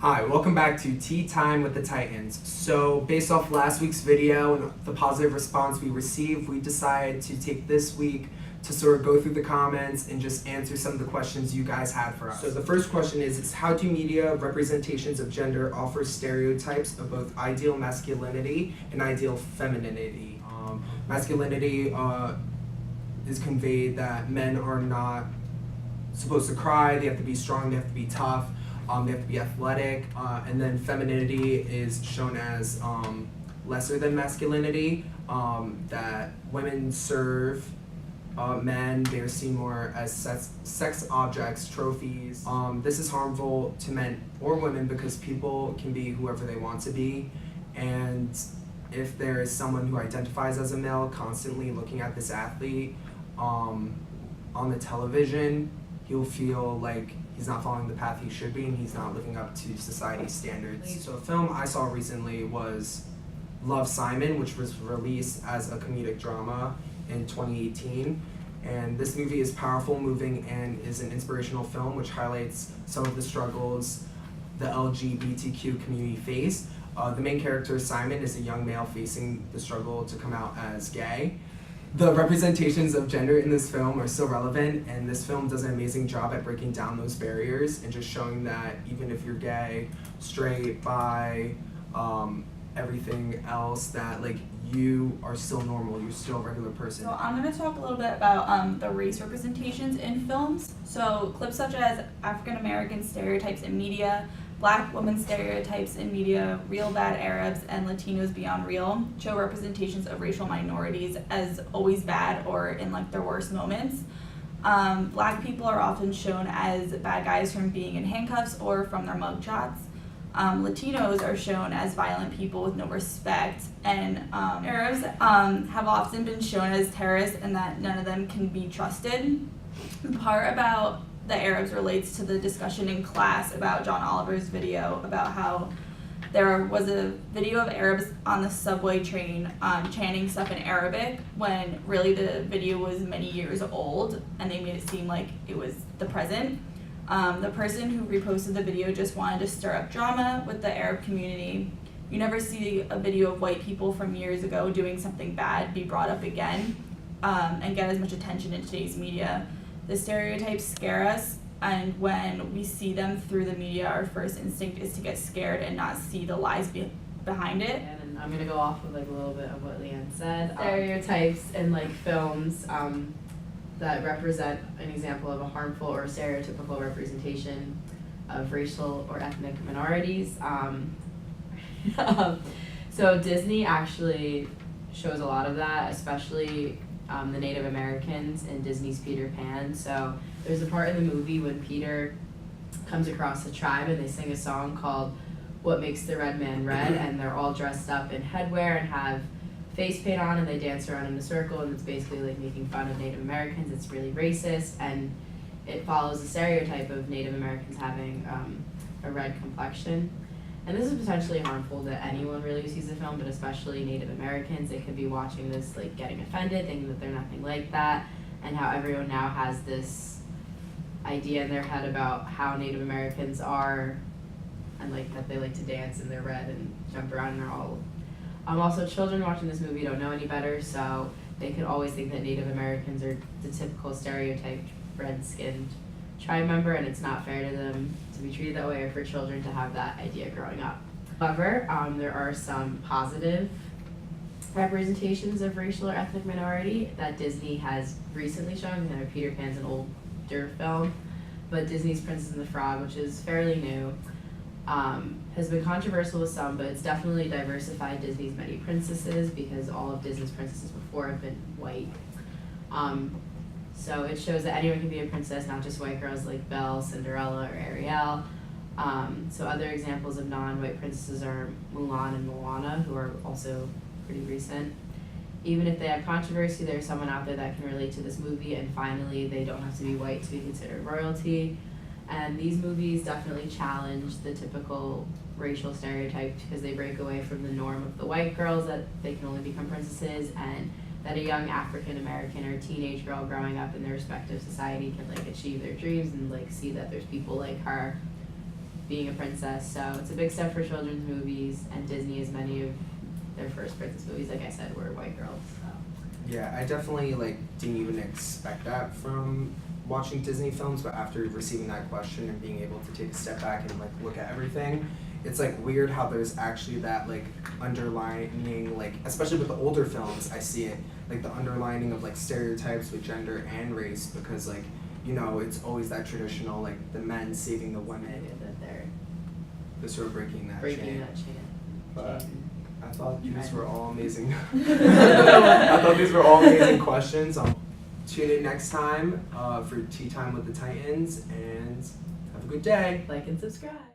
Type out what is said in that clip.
Hi, welcome back to Tea Time with the Titans. So based off last week's video and the positive response we received, we decided to take this week to sort of go through the comments and just answer some of the questions you guys had for us. So the first question is how do media representations of gender offer stereotypes of both ideal masculinity and ideal femininity? Masculinity is conveyed that men are not supposed to cry, they have to be strong, they have to be tough. They have to be athletic, and then femininity is shown as lesser than masculinity, that women serve men, they're seen more as sex objects, trophies. This is harmful to men or women because people can be whoever they want to be, and if there is someone who identifies as a male constantly looking at this athlete on the television, he'll feel like he's not following the path he should be and he's not living up to society's standards. So a film I saw recently was Love, Simon, which was released as a comedic drama in 2018. And this movie is powerful, moving, and is an inspirational film which highlights some of the struggles the LGBTQ community face. The main character, Simon, is a young male facing the struggle to come out as gay. The representations of gender in this film are so relevant, and this film does an amazing job at breaking down those barriers and just showing that even if you're gay, straight, bi, everything else, that like you are still normal, you're still a regular person. So I'm going to talk a little bit about the race representations in films. So clips such as African American stereotypes in media, Black women stereotypes in media, real bad Arabs, and Latinos beyond real show representations of racial minorities as always bad or in like their worst moments. Black people are often shown as bad guys from being in handcuffs or from their mugshots. Latinos are shown as violent people with no respect, and Arabs have often been shown as terrorists and that none of them can be trusted. The part about the Arabs relates to the discussion in class about John Oliver's video about how there was a video of Arabs on the subway train chanting stuff in Arabic when really the video was many years old and they made it seem like it was the present. The person who reposted the video just wanted to stir up drama with the Arab community. You never see a video of white people from years ago doing something bad be brought up again and get as much attention in today's media. The stereotypes scare us, and when we see them through the media, our first instinct is to get scared and not see the lies behind it. And I'm gonna go off of like a little bit of what Leanne said. Stereotypes in like films that represent an example of a harmful or stereotypical representation of racial or ethnic minorities. So Disney actually shows a lot of that, especially the Native Americans in Disney's Peter Pan. So there's a part in the movie when Peter comes across a tribe and they sing a song called What Makes the Red Man Red, and they're all dressed up in headwear and have face paint on and they dance around in a circle, and it's basically like making fun of Native Americans. It's really racist, and it follows the stereotype of Native Americans having a red complexion. And this is potentially harmful to anyone really who sees the film, but especially Native Americans. They could be watching this like getting offended, thinking that they're nothing like that, and how everyone now has this idea in their head about how Native Americans are, and like that they like to dance and they're red and jump around and they're all. Also, children watching this movie don't know any better, so they could always think that Native Americans are the typical stereotyped red-skinned tribe member, and it's not fair to them to be treated that way or for children to have that idea growing up. However, there are some positive representations of racial or ethnic minority that Disney has recently shown. You know, Peter Pan's an older film, but Disney's Princess and the Frog, which is fairly new, has been controversial with some, but it's definitely diversified Disney's many princesses because all of Disney's princesses before have been white. So it shows that anyone can be a princess, not just white girls like Belle, Cinderella, or Ariel. So other examples of non-white princesses are Mulan and Moana, who are also pretty recent. Even if they have controversy, there's someone out there that can relate to this movie, and finally they don't have to be white to be considered royalty. And these movies definitely challenge the typical racial stereotype because they break away from the norm of the white girls that they can only become princesses, and that a young African American or teenage girl growing up in their respective society can like achieve their dreams and like see that there's people like her being a princess. So it's a big step for children's movies, and Disney, as many of their first princess movies, like I said, were white girls. So. Yeah, I definitely didn't even expect that from watching Disney films, but after receiving that question and being able to take a step back and look at everything, it's weird how there's actually that underlining, especially with the older films, I see it the underlining of stereotypes with gender and race, because it's always that traditional the men saving the women, That they're sort of breaking that breaking chain. that chain. But I thought these were all amazing. I thought these were all amazing questions. Tune in next time for Tea Time with the Titans, and have a good day. Like and subscribe.